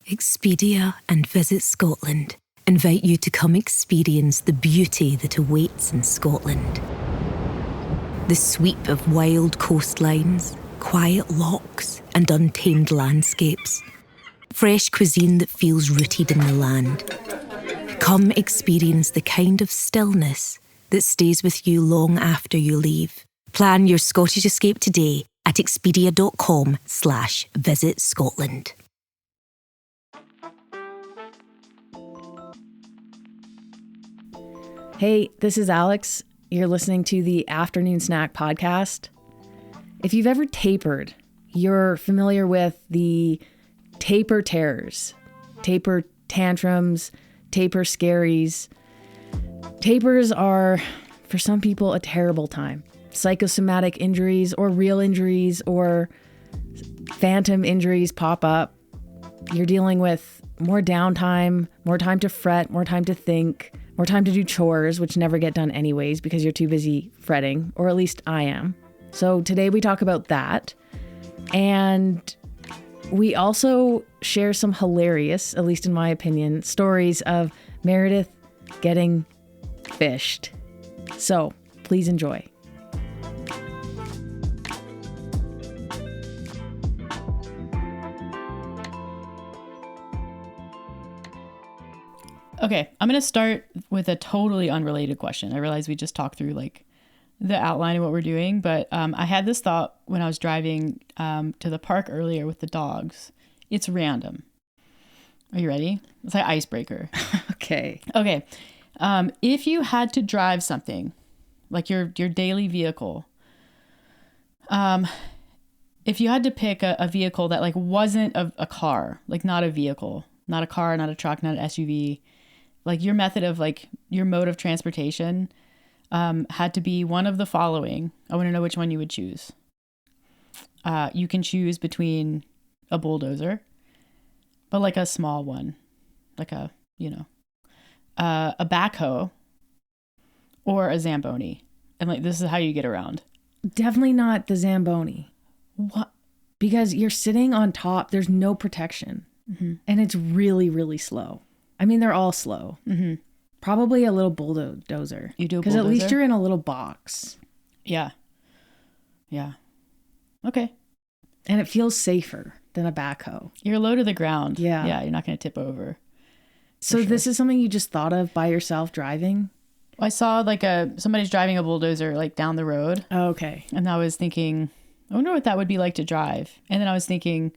Expedia and Visit Scotland invite you to come experience the beauty that awaits in Scotland. The sweep of wild coastlines, quiet lochs, and untamed landscapes. Fresh cuisine that feels rooted in the land. Come experience the kind of stillness that stays with you long after you leave. Plan your Scottish escape today at expedia.com/Visit Scotland. Hey, this is Alex. You're listening to the Afternoon Snack Podcast. If you've ever tapered, you're familiar with the taper terrors, taper tantrums, taper scaries. Tapers are, for some people, a terrible time. Psychosomatic injuries or real injuries or phantom injuries pop up. You're dealing with more downtime, more time to fret, more time to think, more time to do chores, which never get done anyways because you're too busy fretting, or at least I am. So today we talk about that. And we also share some hilarious, at least in my opinion, stories of Meredith getting fished. So please enjoy. Okay, I'm going to start with a totally unrelated question. I realize we just talked through like the outline of what we're doing, but I had this thought when I was driving to the park earlier with the dogs. It's random. Are you ready? It's like icebreaker. Okay. Okay. If you had to drive something, like your daily vehicle, if you had to pick a vehicle that like wasn't a car, like not a vehicle, not a car, not a truck, not an SUV, like your method of like your mode of transportation had to be one of the following. I want to know which one you would choose. You can choose between a bulldozer, but like a small one, like a backhoe or a Zamboni. And like, this is how you get around. Definitely not the Zamboni. What? Because you're sitting on top. There's no protection. Mm-hmm. And it's really, really slow. I mean, they're all slow. Mm-hmm. Probably a little bulldozer. You do a bulldozer? Because at least you're in a little box. Yeah. Yeah. Okay. And it feels safer than a backhoe. You're low to the ground. Yeah. Yeah, you're not going to tip over. So sure. This is something you just thought of by yourself driving? I saw like somebody's driving a bulldozer like down the road. Oh, okay. And I was thinking, I wonder what that would be like to drive. And then I was thinking,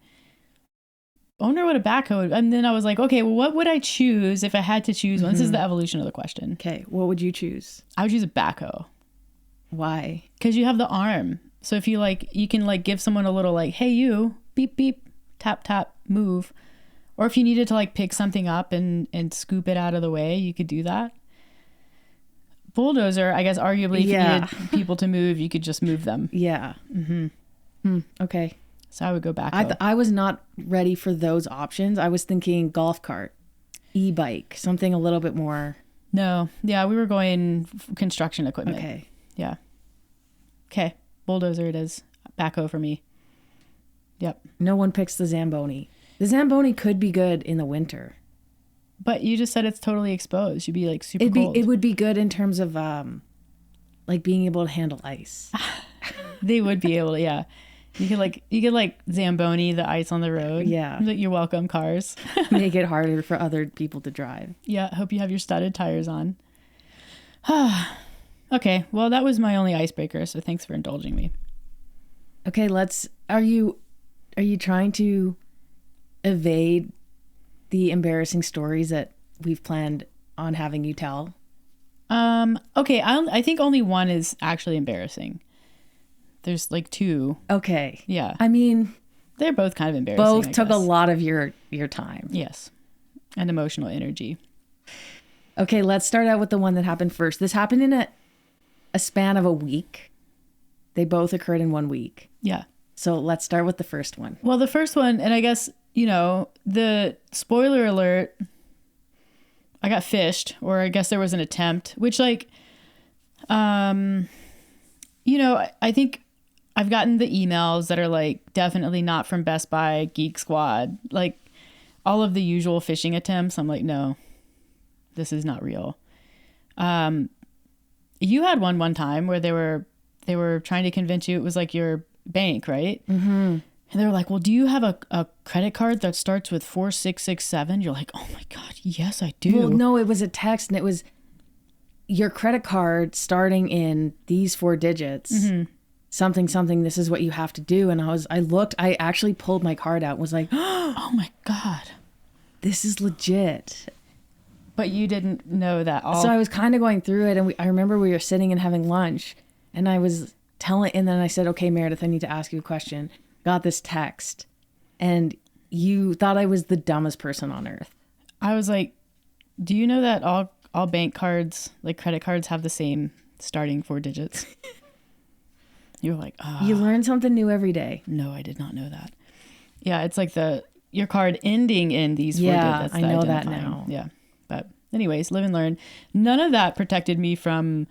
I wonder what a backhoe would, and then I was like, okay, well, what would I choose if I had to choose one? This is the evolution of the question. Okay, what would you choose? I would choose a backhoe. Why? Because you have the arm. So if you like, you can like give someone a little like, hey, you, beep, beep, tap, tap, move. Or if you needed to like pick something up and scoop it out of the way, you could do that. Bulldozer, I guess, arguably, if you needed people to move, you could just move them. Yeah. Okay. So I would go backhoe. I was not ready for those options. I was thinking golf cart, e-bike, something a little bit more. No. Yeah, we were going construction equipment. Okay. Yeah. Okay. Bulldozer it is. Backhoe for me. Yep. No one picks the Zamboni. The Zamboni could be good in the winter. But you just said it's totally exposed. You'd be like super cold. It would be good in terms of like being able to handle ice. They would be able to, yeah. You could like Zamboni the ice on the road. Yeah. You're welcome, cars. Make it harder for other people to drive. Yeah. Hope you have your studded tires on. Okay. Well, that was my only icebreaker. So thanks for indulging me. Okay. Are you trying to evade the embarrassing stories that we've planned on having you tell? Okay. I think only one is actually embarrassing. There's like two. Okay. Yeah. I mean, they're both kind of embarrassing. Both took a lot of your time. Yes. And emotional energy. Okay, let's start out with the one that happened first. This happened in a span of a week. They both occurred in 1 week. Yeah. So let's start with the first one. Well, the first one, and I guess, the spoiler alert, I got fished, or I guess there was an attempt, which like, I think I've gotten the emails that are like definitely not from Best Buy Geek Squad. Like all of the usual phishing attempts. I'm like, no, this is not real. You had one time where they were trying to convince you it was like your bank, right? Mm-hmm. And they were like, well, do you have a credit card that starts with 4667? You're like, oh my God, yes, I do. Well, no, it was a text and it was your credit card starting in these 4 digits. Mm-hmm. Something, this is what you have to do. And I actually pulled my card out and was like, oh my God, this is legit. But you didn't know that all. So I was kind of going through it, and I remember we were sitting and having lunch, and I was and then I said, okay, Meredith, I need to ask you a question. Got this text, and you thought I was the dumbest person on earth. I was like, do you know that all bank cards, like credit cards, have the same starting 4 digits? You were like, oh. You learn something new every day. No, I did not know that. Yeah, it's like your card ending in these 4 digits. I know that now. Yeah. But anyways, live and learn. None of that protected me from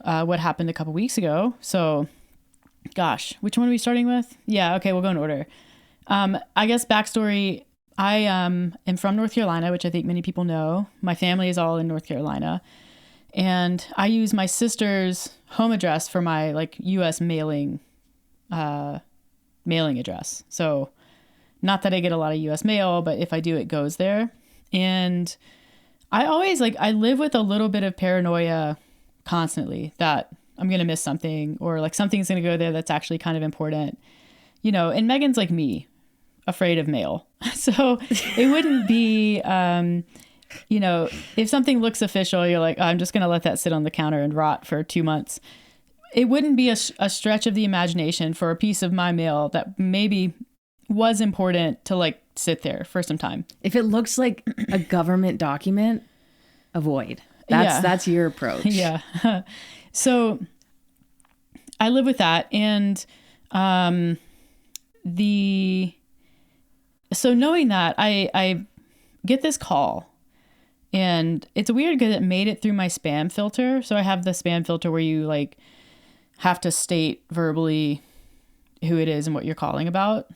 what happened a couple weeks ago. So, gosh, which one are we starting with? Yeah, okay, we'll go in order. I guess backstory, I am from North Carolina, which I think many people know. My family is all in North Carolina. And I use my sister's home address for my like U.S. mailing address. So not that I get a lot of U.S. mail, but if I do, it goes there. And I always I live with a little bit of paranoia constantly that I'm going to miss something or like something's going to go there that's actually kind of important, and Megan's like me, afraid of mail. So it wouldn't be, if something looks official, you're like, oh, I'm just going to let that sit on the counter and rot for 2 months. It wouldn't be a stretch of the imagination for a piece of my mail that maybe was important to like sit there for some time. If it looks like a government document, avoid. That's your approach. Yeah. So I live with that. And so knowing that, I get this call, and it's weird because it made it through my spam filter. So I have the spam filter where you like have to state verbally who it is and what you're calling about.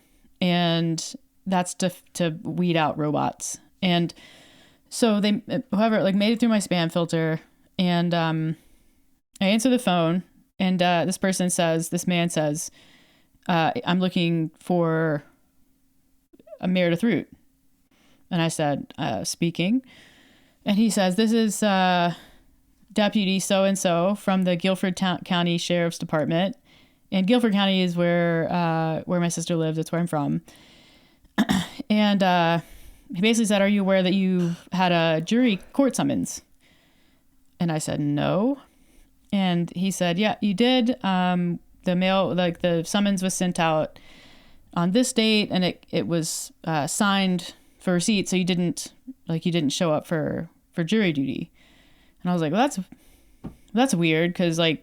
And that's to weed out robots. And so whoever made it through my spam filter, and I answer the phone, and this man says, I'm looking for a Meredith Root. And I said, speaking. And he says, this is Deputy so-and-so from the Guilford County Sheriff's Department. And Guilford County is where my sister lives. That's where I'm from. And he basically said, are you aware that you had a jury court summons? And I said, no. And he said, yeah, you did. The mail, the summons was sent out on this date, and it was signed for receipt. So you didn't show up for jury duty. And I was like, well, that's weird. 'Cause I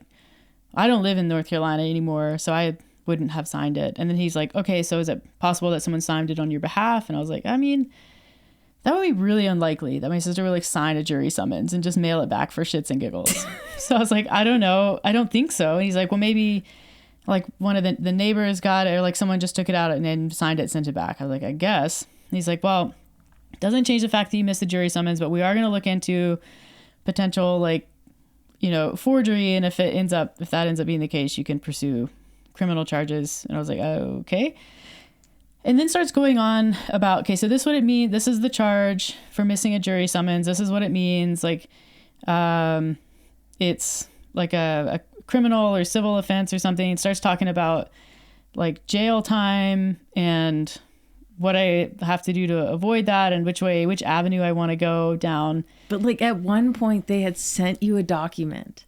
don't live in North Carolina anymore, so I wouldn't have signed it. And then he's like, okay, so is it possible that someone signed it on your behalf? And I was like, I mean, that would be really unlikely that my sister would sign a jury summons and just mail it back for shits and giggles. So I was like, I don't know. I don't think so. And he's like, well, maybe one of the neighbors got it, or someone just took it out and then signed it and sent it back. I was like, I guess. And he's like, well, it doesn't change the fact that you missed the jury summons, but we are going to look into potential forgery. And if that ends up being the case, you can pursue criminal charges. And I was like, oh, okay. And then starts going on about, okay, so this is what it means. This is the charge for missing a jury summons. This is what it means. It's like a criminal or civil offense or something. It starts talking about jail time and what I have to do to avoid that and which avenue I want to go down. But at one point they had sent you a document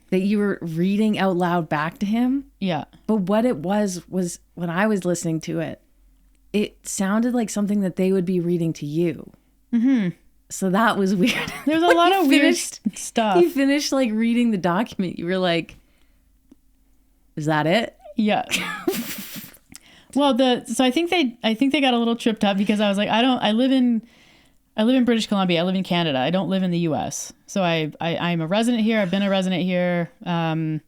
that you were reading out loud back to him. Yeah. But what it was when I was listening to it, it sounded like something that they would be reading to you. Mm-hmm. So that was weird. There's a lot of weird stuff. You finished reading the document. You were like, is that it? Yeah. Well, so I think they got a little tripped up because I was like, I live in British Columbia. I live in Canada. I don't live in the US. So I'm a resident here. I've been a resident here. I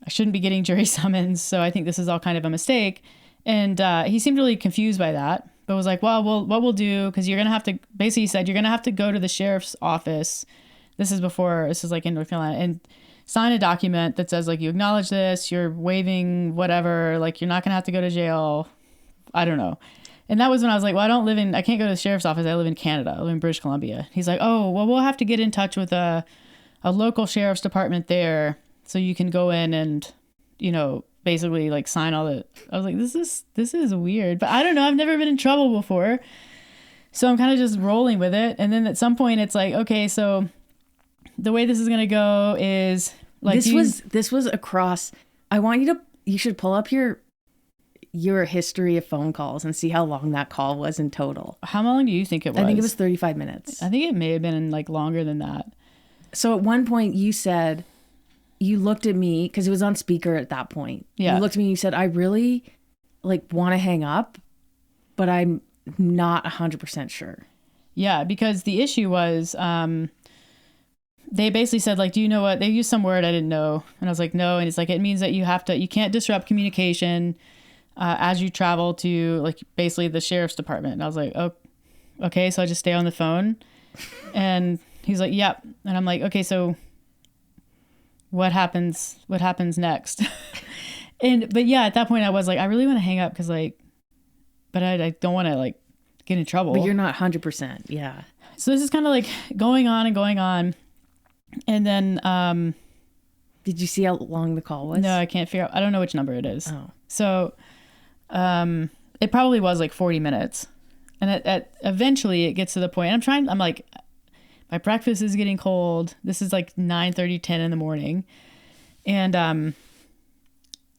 shouldn't be getting jury summons. So I think this is all kind of a mistake. And he seemed really confused by that. but was like, well, what we'll do, because you're going to have to, basically said, you're going to have to go to the sheriff's office. This is like in North Carolina, and sign a document that says like, you acknowledge this, you're waiving whatever, like you're not going to have to go to jail. I don't know. And that was when I was like, well, I can't go to the sheriff's office. I live in Canada. I live in British Columbia. He's like, oh, well, we'll have to get in touch with a local sheriff's department there so you can go in and, basically like sign all the, I was like, this is weird, but I don't know. I've never been in trouble before. So I'm kind of just rolling with it. And then at some point it's like, okay, so the way this is going to go is like, this was across, you should pull up your history of phone calls and see how long that call was in total. How long do you think it was? I think it was 35 minutes. I think it may have been like longer than that. So at one point you said, you looked at me, because it was on speaker at that point. Yeah. You looked at me and you said, I really want to hang up, but I'm not 100% sure. Yeah, because the issue was, they basically said like, do you know what? They used some word I didn't know. And I was like, no. And it's like, it means that you can't disrupt communication as you travel to like basically the sheriff's department. And I was like, oh, okay. So I just stay on the phone. And he's like, yep. And I'm like, okay, so what happens next? But yeah, at that point I was like, I really want to hang up because like, but I don't want to like get in trouble. But you're not 100%. Yeah. So this is kind of like going on and going on. And then, did you see how long the call was? No, I can't figure out. I don't know which number it is. Oh. So, it probably was like 40 minutes. And eventually it gets to the point, I'm like, my breakfast is getting cold. This is like 9:30, 10 in the morning. And,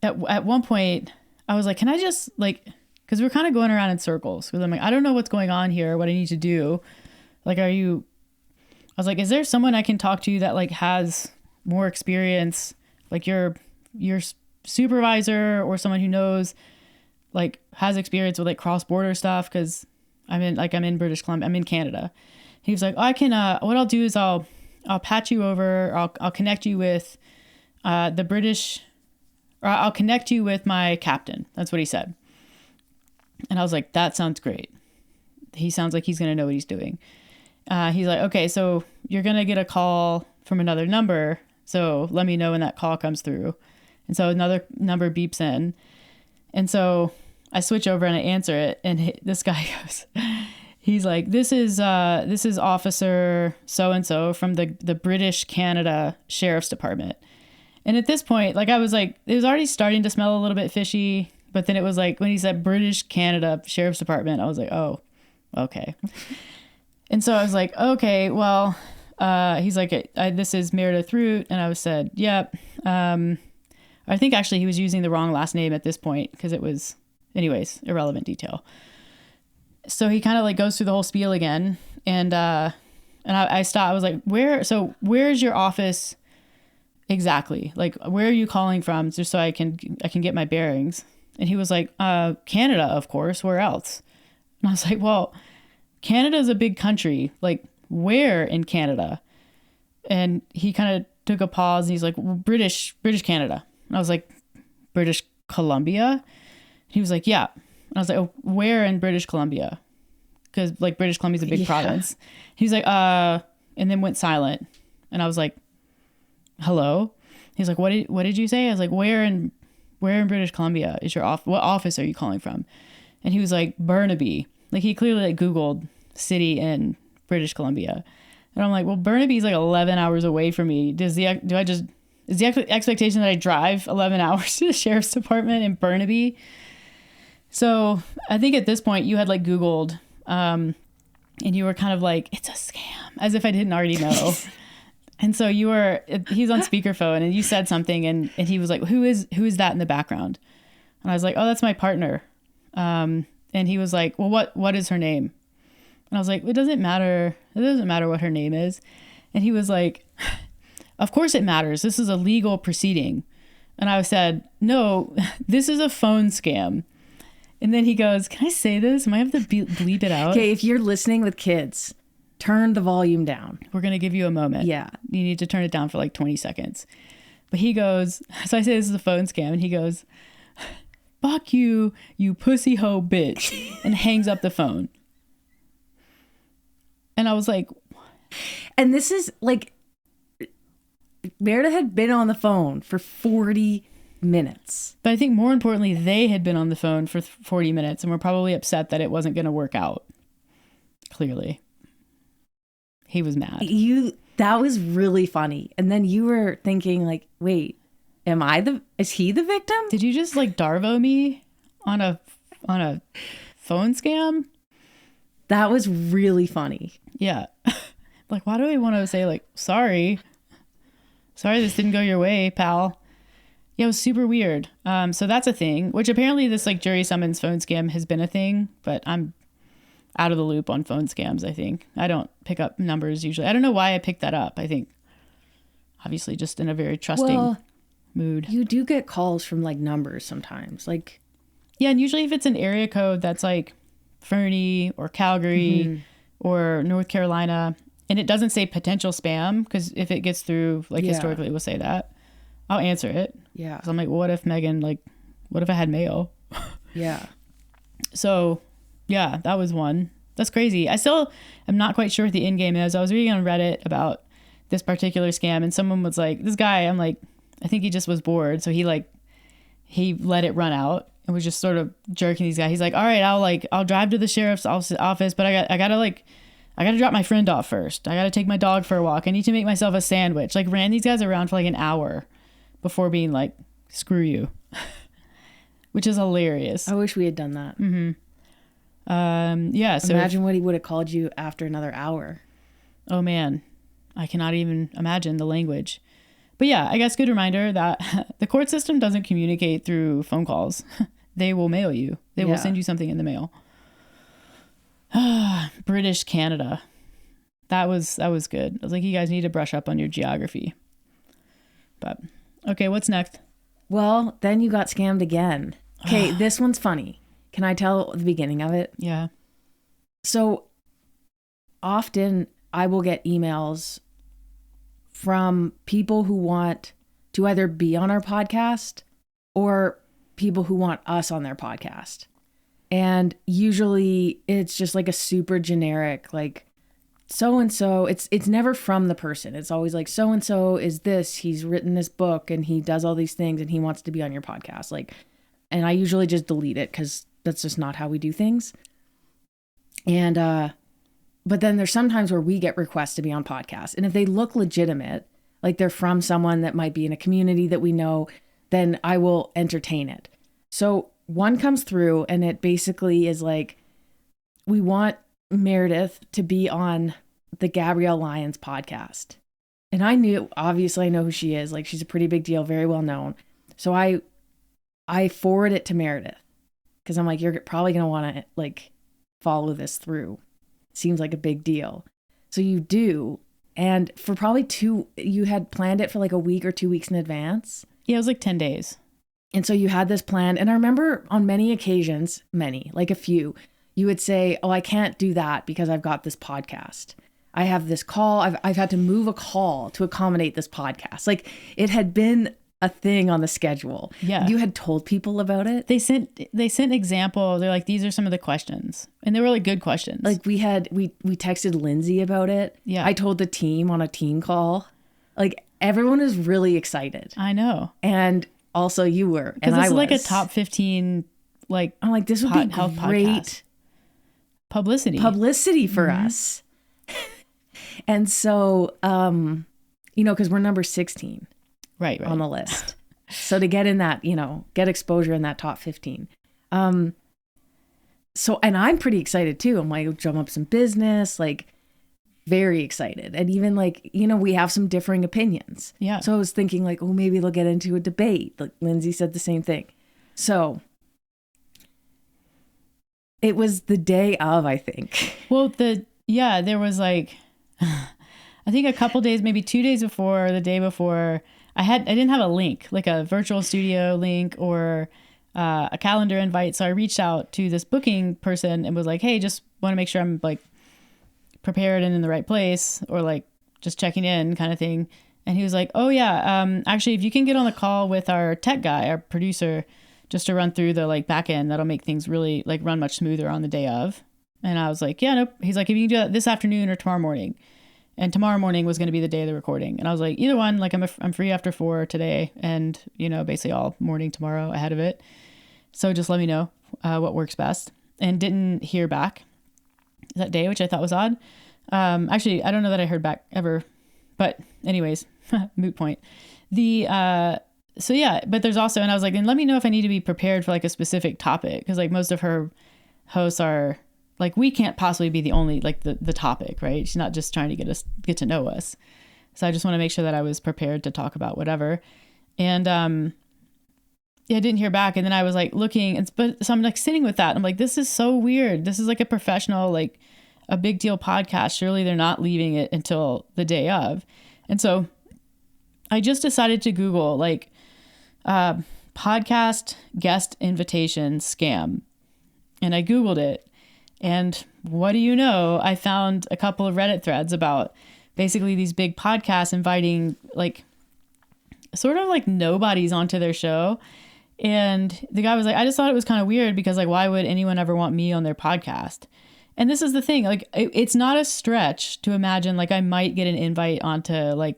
at one point I was like, can I just like, cause we're kind of going around in circles. Cause I'm like, I don't know what's going on here, what I need to do. Like, I was like, is there someone I can talk to that like has more experience, like your supervisor or someone who knows, like has experience with like cross-border stuff? Cause I'm in British Columbia, I'm in Canada. He was like, oh, I can, what I'll do is I'll patch you over, I'll connect you with the British, or I'll connect you with my captain. That's what he said. And I was like, that sounds great. He sounds like he's going to know what he's doing. He's like, okay, so you're going to get a call from another number. So let me know when that call comes through. And so another number beeps in. And so I switch over and I answer it. And this guy goes, he's like, this is Officer so-and-so from the British Canada Sheriff's Department. And at this point, like I was like, it was already starting to smell a little bit fishy. But then it was like, when he said British Canada Sheriff's Department, I was like, oh, okay. And so I was like, okay, well, he's like, this is Meredith Root. And I said, yep. I think actually he was using the wrong last name at this point because it was, anyways, irrelevant detail. So he kind of like goes through the whole spiel again. And I stopped. I was like, where's your office exactly? Like, where are you calling from? Just so I can get my bearings. And he was like, Canada, of course. Where else? And I was like, well, Canada is a big country. Like, where in Canada? And he kind of took a pause and he's like, well, British Canada. And I was like, British Columbia? He was like, yeah. And I was like, oh, where in British Columbia? Because like British Columbia is a big province. He's like, and then went silent. And I was like, hello? He's like, what did you say? I was like, where in British Columbia is your what office are you calling from? And he was like, Burnaby. Like he clearly like Googled city in British Columbia. And I'm like, well, Burnaby's like 11 hours away from me. Is the expectation that I drive 11 hours to the sheriff's department in Burnaby? So I think at this point you had like Googled, and you were kind of like, it's a scam, as if I didn't already know. And so he's on speakerphone and you said something and he was like, who is that in the background? And I was like, oh, that's my partner. And he was like, well, what is her name? And I was like, it doesn't matter. It doesn't matter what her name is. And he was like, of course it matters. This is a legal proceeding. And I said, no, this is a phone scam. And then he goes, can I say this? Am I have to bleep it out? Okay, if you're listening with kids, turn the volume down. We're going to give you a moment. Yeah. You need to turn it down for like 20 seconds. But he goes, so I say this is a phone scam. And he goes, fuck you, you pussy hoe bitch, and hangs up the phone. And I was like, and this is like, Meredith had been on the phone for 40 minutes. But I think more importantly, they had been on the phone for 40 minutes and were probably upset that it wasn't going to work out. Clearly. He was mad. That was really funny. And then you were thinking like, wait, is he the victim? Did you just like Darvo me on a phone scam? That was really funny. Yeah. Like, why do I want to say like, sorry this didn't go your way, pal? Yeah, it was super weird. So that's a thing, which apparently this like jury summons phone scam has been a thing, but I'm out of the loop on phone scams, I think. I don't pick up numbers usually. I don't know why I picked that up. I think obviously just in a very trusting mood. You do get calls from like numbers sometimes. Like, yeah, and usually if it's an area code that's like Fernie or Calgary or North Carolina, and it doesn't say potential spam, because if it gets through, like historically it will say that, I'll answer it. Yeah. So I'm like, what if Megan, like, what if I had mail? Yeah. So yeah, that was one. That's crazy. I still am not quite sure what the end game is. I was reading on Reddit about this particular scam, and someone was like, this guy, I'm like, I think he just was bored. So he let it run out and was just sort of jerking these guys. He's like, all right, I'll drive to the sheriff's office, but I gotta drop my friend off first. I gotta take my dog for a walk. I need to make myself a sandwich. Like, ran these guys around for like an hour before being like, screw you. Which is hilarious. I wish we had done that. Mm-hmm. Yeah. So imagine what he would have called you after another hour. Oh man, I cannot even imagine the language. But yeah, I guess good reminder that the court system doesn't communicate through phone calls. They will mail you. They will send you something in the mail. British Canada. That was good. I was like, you guys need to brush up on your geography. But okay, what's next? Well, then you got scammed again. Okay, this one's funny. Can I tell the beginning of it? Yeah. So often I will get emails from people who want to either be on our podcast or people who want us on their podcast. And usually it's just like a super generic, like, so-and-so, it's never from the person. It's always like, so-and-so is this, he's written this book and he does all these things and he wants to be on your podcast. Like, and I usually just delete it because that's just not how we do things. And, but then there's sometimes where we get requests to be on podcasts. And if they look legitimate, like they're from someone that might be in a community that we know, then I will entertain it. So one comes through and it basically is like, we want Meredith to be on the Gabrielle Lyons podcast. And obviously I know who she is. Like, she's a pretty big deal, very well known. So I forward it to Meredith because I'm like, you're probably going to want to like follow this through. Seems like a big deal. So you do. And for probably you had planned it for like a week or 2 weeks in advance. Yeah, it was like 10 days. And so you had this plan. And I remember on many occasions, like a few, you would say, oh, I can't do that because I've got this podcast. I have this call. I've had to move a call to accommodate this podcast. Like, it had been a thing on the schedule. Yeah. You had told people about it. They sent examples. They're like, these are some of the questions. And they were like good questions. Like, we texted Lindsay about it. Yeah. I told the team on a team call. Like, everyone was really excited. I know. And also you were. Because this is like a top 15, like, I'm like, this would be health great podcast. Publicity for us. And so, because we're number 16 right on the list. So to get in that, get exposure in that top 15. So, and I'm pretty excited too. I'm like, drum up some business, like very excited. And even like, we have some differing opinions. Yeah. So I was thinking like, oh, maybe they'll get into a debate. Like Lindsay said the same thing. So it was the day of, I think. Well, there was like, I think a couple days, maybe 2 days before, or the day before, I didn't have a link, like a virtual studio link or a calendar invite. So I reached out to this booking person and was like, hey, just want to make sure I'm like prepared and in the right place, or like just checking in kind of thing. And he was like, oh yeah, actually, if you can get on the call with our tech guy, our producer, just to run through the like back end. That'll make things really like run much smoother on the day of. And I was like, yeah, nope. He's like, if you can do that this afternoon or tomorrow morning. And tomorrow morning was going to be the day of the recording. And I was like, either one, like I'm free after 4 today and, you know, basically all morning tomorrow ahead of it. So just let me know what works best. And didn't hear back that day, which I thought was odd. Actually, I don't know that I heard back ever, but anyways, moot point. So yeah, but there's also, and I was like, and let me know if I need to be prepared for like a specific topic. Cause like most of her hosts are like, we can't possibly be the only, like the topic, right? She's not just trying to get to know us. So I just want to make sure that I was prepared to talk about whatever. And, yeah, I didn't hear back. And then I was like looking, so I'm like sitting with that. I'm like, this is so weird. This is like a professional, like a big deal podcast. Surely they're not leaving it until the day of. And so I just decided to Google like, podcast guest invitation scam. And I Googled it. And what do you know? I found a couple of Reddit threads about basically these big podcasts inviting like sort of like nobodies onto their show. And the guy was like, I just thought it was kind of weird because like, why would anyone ever want me on their podcast? And this is the thing, like, it's not a stretch to imagine like I might get an invite onto like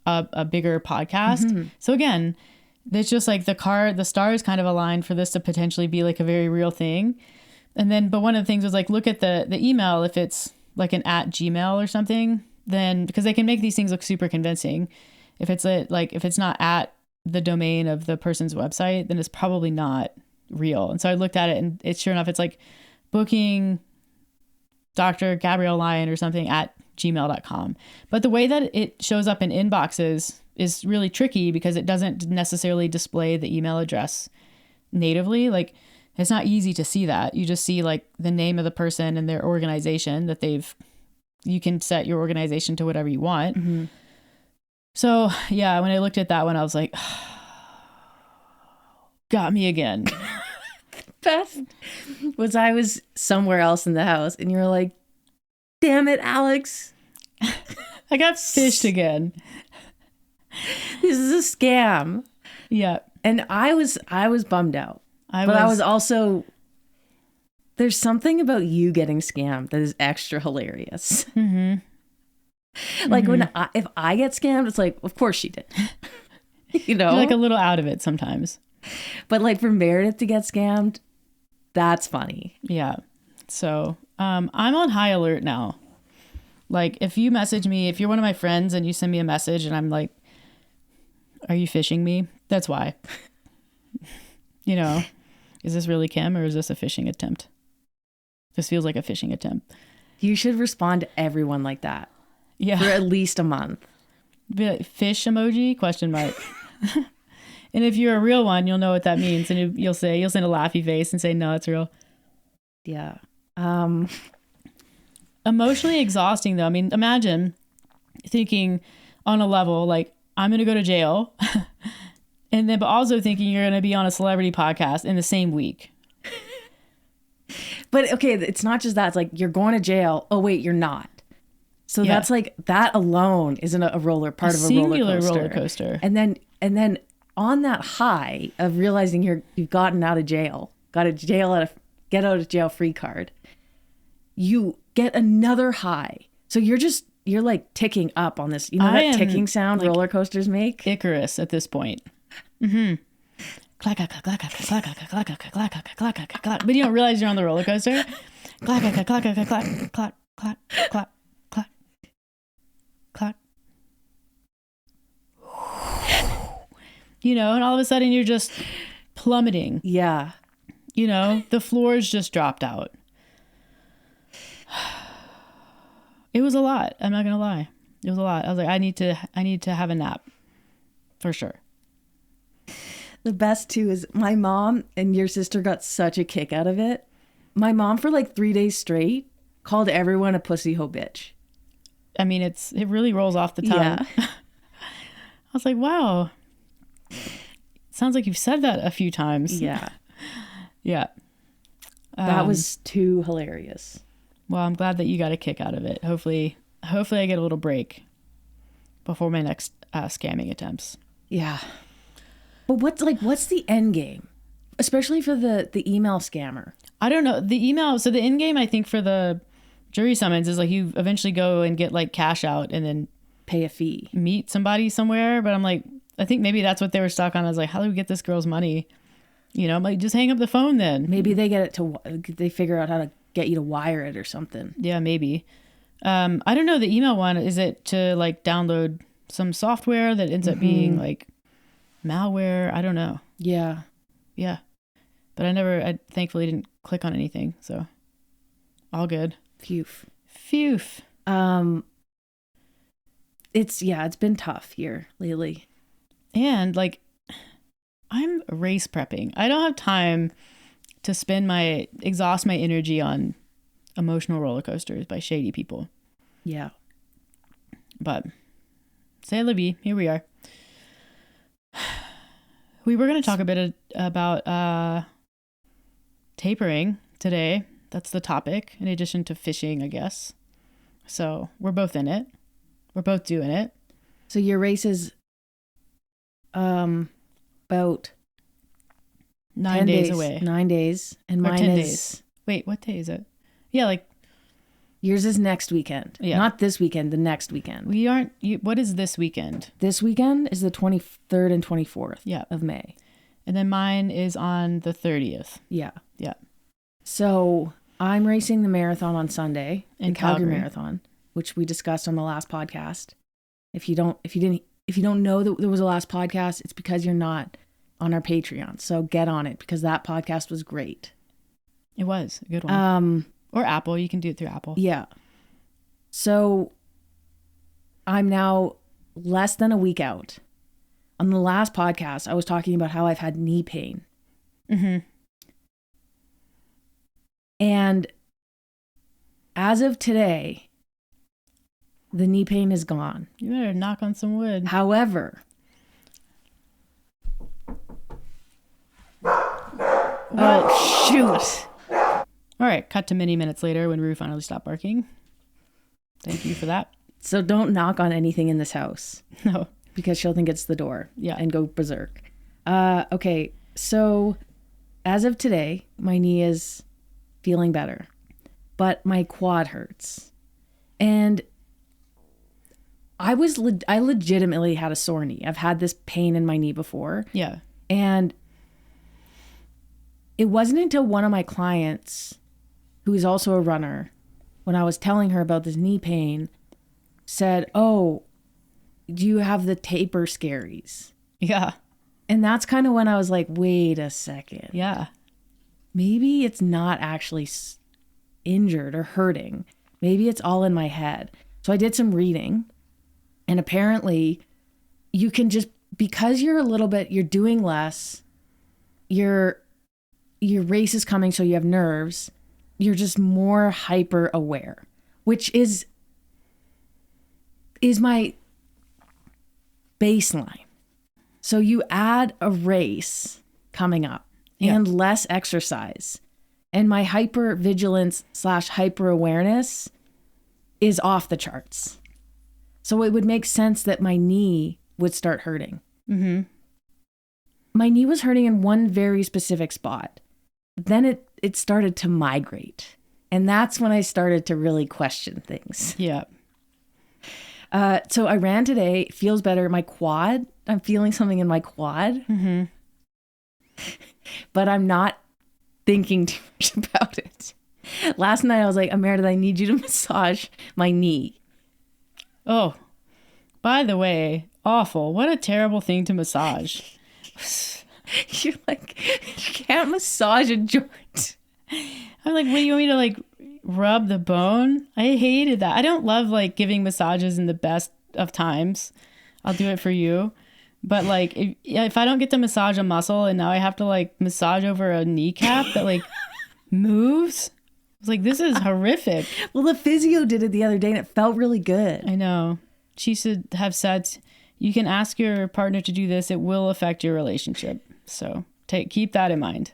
a bigger podcast. Mm-hmm. So again, it's just like the stars kind of aligned for this to potentially be like a very real thing. And then, but one of the things was like, look at the email. If it's like an @Gmail or something, then because they can make these things look super convincing. If it's if it's not at the domain of the person's website, then it's probably not real. And so I looked at it and it's sure enough, it's like booking Dr. Gabrielle Lyon or something @gmail.com. But the way that it shows up in inboxes is really tricky because it doesn't necessarily display the email address natively. Like it's not easy to see that. You just see like the name of the person and their organization that you can set your organization to whatever you want. Mm-hmm. So yeah, when I looked at that one, I was like, got me again. Best was I was somewhere else in the house and you were like, damn it, Alex. I got phished again. This is a scam. Yeah. And I was bummed out. I was also, there's something about you getting scammed that is extra hilarious. Mm-hmm. Like mm-hmm. If I get scammed, it's like, of course she did. You know? You're like a little out of it sometimes. But like for Meredith to get scammed, that's funny. Yeah. So I'm on high alert now. Like if you message me, if you're one of my friends and you send me a message and I'm like, are you phishing me? That's why. You know, is this really Kim or is this a phishing attempt? This feels like a phishing attempt. You should respond to everyone like that. Yeah. For at least a month. Be like, fish emoji? ? And if you're a real one, you'll know what that means. And you'll send a laughy face and say, no, it's real. Yeah. Emotionally exhausting though. I mean, imagine thinking on a level, like I'm going to go to jail. And then, but also thinking you're going to be on a celebrity podcast in the same week. But okay, it's not just that. It's like you're going to jail. Oh, wait, you're not. So that's like, that alone isn't a roller coaster. And then on that high of realizing you've gotten out of jail, get out of jail free card, you get another high. So you're like ticking up on this. You know that ticking sound like roller coasters make? Icarus at this point. Mm-hmm. Clack, clack, clack, clack, clack, clack, clack, clack, clack, clack, clack, clack. But you don't realize you're on the roller coaster. Clack, clack, clack, clack, clack, clack, clack, clack, clack, clack, clack. You know, and all of a sudden you're just plummeting. Yeah. You know, the floor's just dropped out. It was a lot. I'm not gonna lie. It was a lot. I was like, I need to have a nap. For sure. The best too is my mom and your sister got such a kick out of it. My mom for like 3 days straight called everyone a pussy hoe bitch. I mean, it really rolls off the tongue. Yeah. I was like, wow. Sounds like you've said that a few times. Yeah. Yeah. That was too hilarious. Well, I'm glad that you got a kick out of it. Hopefully I get a little break before my next scamming attempts. Yeah. But what's the end game? especially for the email scammer. I don't know. The email, so the in-game, I think, for the jury summons is like you eventually go and get like cash out and then Pay a fee. meet somebody somewhere. But I'm like, I think maybe that's what they were stuck on. I was like, how do we get this girl's money? You know, I'm like, just hang up the phone then. Maybe they get it they figure out how to get you to wire it or something. Yeah, maybe. I don't know. The email one, is it to like download some software that ends up being like malware? I don't know. Yeah. Yeah. But I thankfully didn't click on anything. So all good. Phew. Phew. It's been tough here lately. And like, I'm race prepping. I don't have time to exhaust my energy on emotional roller coasters by shady people. Yeah. But c'est la vie. Here we are. We were going to talk a bit about tapering today. That's the topic, in addition to phishing, I guess. So we're both in it. We're both doing it. So your race is about 9 days away. 9 days. And Or mine 10 is... days. Wait, what day is it? Yeah, like... Yours is next weekend. Yeah. Not this weekend, the next weekend. We aren't... what is this weekend? This weekend is the 23rd and 24th of May. And then mine is on the 30th. Yeah. Yeah. So I'm racing the marathon on Sunday, In the Calgary Calgary. Marathon, which we discussed on the last podcast. If you don't know that there was a last podcast, it's because you're not on our Patreon. So get on it, because that podcast was great. It was a good one. Or Apple. You can do it through Apple. Yeah. So I'm now less than a week out. On the last podcast, I was talking about how I've had knee pain. Mm-hmm. And as of today, the knee pain is gone. You better knock on some wood. However, oh, shoot. All right, cut to many minutes later when Rue finally stopped barking. Thank you for that. So don't knock on anything in this house, No. because she'll think it's the door and go berserk. Okay, so as of today, my knee is feeling better, but my quad hurts. And I legitimately had a sore knee. I've had this pain in my knee before. Yeah. And it wasn't until one of my clients, who is also a runner, when I was telling her about this knee pain, said, "Oh, do you have the taper scaries?" Yeah. And that's kind of when I was like, wait a second. Yeah. Maybe it's not actually injured or hurting. Maybe it's all in my head. So I did some reading, and apparently you can just, because you're doing less, your race is coming, so you have nerves, you're just more hyper aware, which is my baseline. So you add a race coming up and less exercise, and my hyper vigilance / hyper awareness is off the charts. So it would make sense that my knee would start hurting. Mm-hmm. My knee was hurting in one very specific spot. Then it started to migrate. And that's when I started to really question things. Yeah. So I ran today. It feels better. My quad, I'm feeling something in my quad. Mm-hmm. But I'm not thinking too much about it. Last night I was like, Meredith, I need you to massage my knee. Oh, by the way, awful. What a terrible thing to massage. You're like, you can't massage a joint. I'm like, what, you want me to like rub the bone? I hated that. I don't love like giving massages in the best of times. I'll do it for you. But like, if I don't get to massage a muscle and now I have to like massage over a kneecap that like moves, I was like, this is horrific. Well, the physio did it the other day and it felt really good. I know. She should have said, you can ask your partner to do this. It will affect your relationship. So keep that in mind.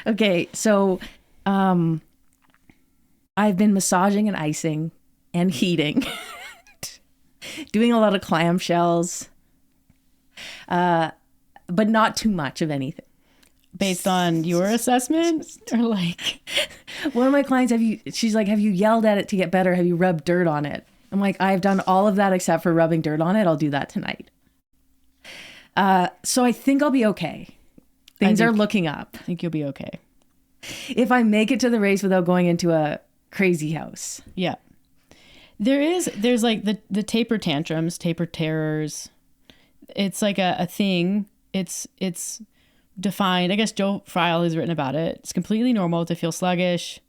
Okay. So, I've been massaging and icing and heating, doing a lot of clamshells, but not too much of anything. based on your assessment, or like one of my clients, she's like, have you yelled at it to get better? Have you rubbed dirt on it? I'm like, I've done all of that except for rubbing dirt on it. I'll do that tonight. So I think I'll be okay. Things are looking up. I think you'll be okay. If I make it to the race without going into a crazy house. Yeah. There's like the taper tantrums, taper terrors. It's like a thing. It's defined. I guess Joe Friel has written about it. It's completely normal to feel sluggish,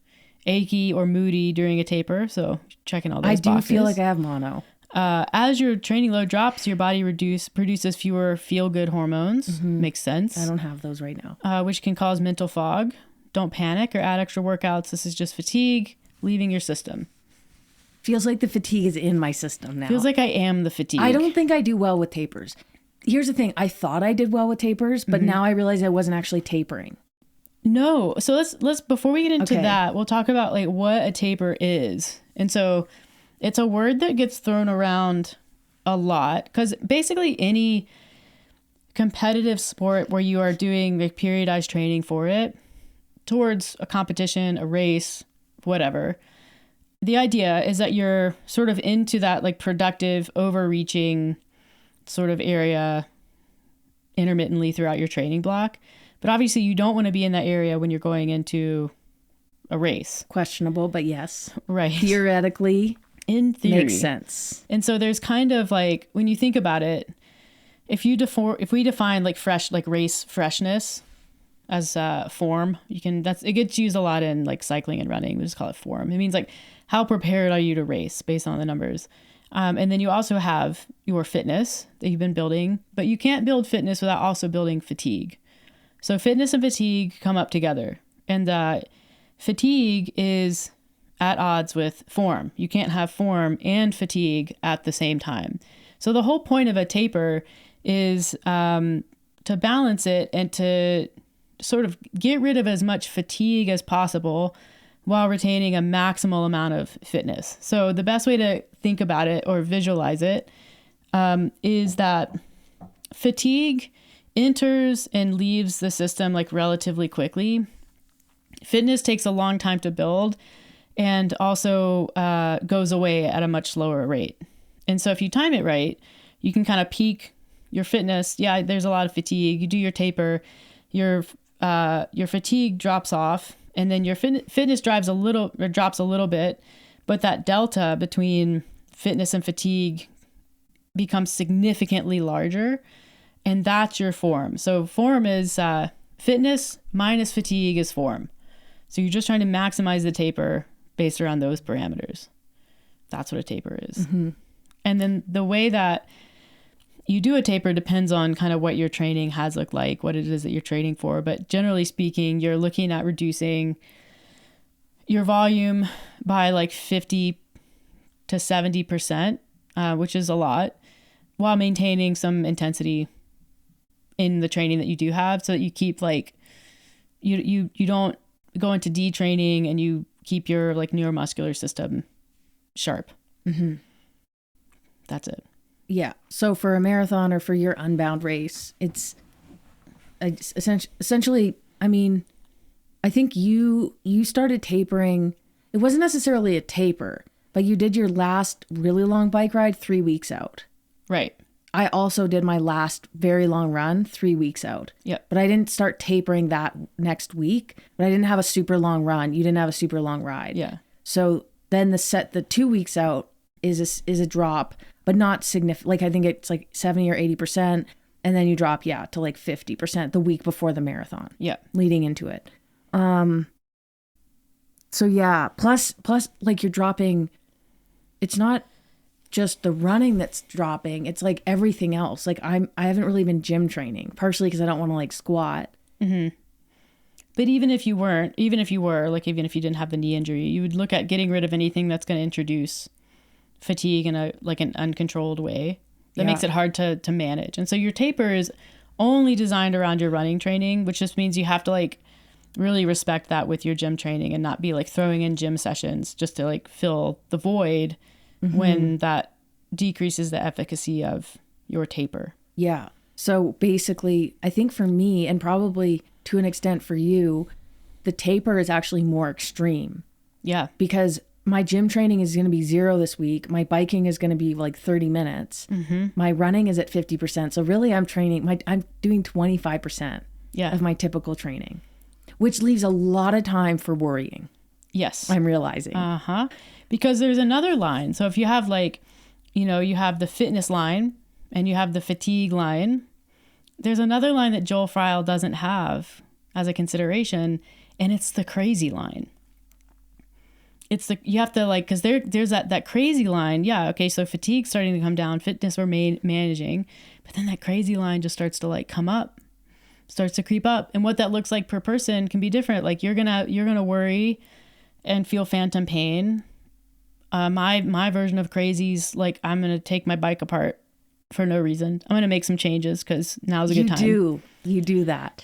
achy, or moody during a taper. So checking all those boxes. I do feel like I have mono. As your training load drops, your body produces fewer feel-good hormones. Mm-hmm. Makes sense. I don't have those right now. Which can cause mental fog. Don't panic or add extra workouts. This is just fatigue leaving your system. Feels like the fatigue is in my system now. Feels like I am the fatigue. I don't think I do well with tapers. Here's the thing. I thought I did well with tapers, but now I realize I wasn't actually tapering. No. So let's before we get into that, we'll talk about like what a taper is. And so it's a word that gets thrown around a lot because basically any competitive sport where you are doing like periodized training for it towards a competition, a race, whatever, the idea is that you're sort of into that like productive, overreaching sort of area intermittently throughout your training block. But obviously you don't want to be in that area when you're going into a race. Questionable, but yes. Right. Theoretically, in theory. Makes sense. And so there's kind of like, when you think about it, if we define like fresh, like race freshness as form, it gets used a lot in like cycling and running. We just call it form. It means like, how prepared are you to race based on the numbers? And then you also have your fitness that you've been building, but you can't build fitness without also building fatigue. So fitness and fatigue come up together, and fatigue is at odds with form. You can't have form and fatigue at the same time. So the whole point of a taper is to balance it and to sort of get rid of as much fatigue as possible while retaining a maximal amount of fitness. So the best way to think about it or visualize it is that fatigue enters and leaves the system like relatively quickly. Fitness takes a long time to build and also goes away at a much slower rate. And so if you time it right, you can kind of peak your fitness. Yeah, there's a lot of fatigue. You do your taper, your fatigue drops off, and then your fitness drops a little bit, but that delta between fitness and fatigue becomes significantly larger, and that's your form. So form is fitness minus fatigue is form. So you're just trying to maximize the taper based around those parameters. That's what a taper is. Mm-hmm. And then the way that you do a taper depends on kind of what your training has looked like, what it is that you're training for. But generally speaking, you're looking at reducing your volume by like 50 to 70%, which is a lot, while maintaining some intensity in the training that you do have, so that you keep like, you don't go into detraining and you keep your like neuromuscular system sharp. Mm-hmm. That's it. Yeah. So for a marathon or for your Unbound race, it's essentially, I mean, I think you started tapering. It wasn't necessarily a taper, but you did your last really long bike ride 3 weeks out. Right. I also did my last very long run 3 weeks out. Yep. But I didn't start tapering that next week, but I didn't have a super long run. You didn't have a super long ride. Yeah. So then the 2 weeks out is a drop, but not significant. Like I think it's like 70 or 80%. And then you drop, to like 50% the week before the marathon. Yeah. Leading into it. So yeah, plus like you're dropping, it's not just the running that's dropping. It's like everything else. Like I haven't really been gym training, partially because I don't want to like squat. Mm-hmm. But even if you were, even if you didn't have the knee injury, you would look at getting rid of anything that's going to introduce fatigue in an uncontrolled way that makes it hard to manage. And so your taper is only designed around your running training, which just means you have to like really respect that with your gym training and not be like throwing in gym sessions just to like fill the void when that decreases the efficacy of your taper. Yeah. So basically, I think for me, and probably to an extent for you, the taper is actually more extreme. Yeah. Because my gym training is going to be 0 this week. My biking is going to be like 30 minutes. Mm-hmm. My running is at 50%. So really I'm doing 25% of my typical training, which leaves a lot of time for worrying. Yes. I'm realizing. Because there's another line. So if you have like, you have the fitness line and you have the fatigue line, there's another line that Joel Friel doesn't have as a consideration, and it's the crazy line. You have to like, because there's that crazy line. Yeah, okay, so fatigue's starting to come down, fitness we're managing, but then that crazy line just starts to like come up, starts to creep up, and what that looks like per person can be different. Like you're gonna worry and feel phantom pain. My version of crazy's like, I'm gonna take my bike apart for no reason. I'm gonna make some changes because now's a good time. You do that.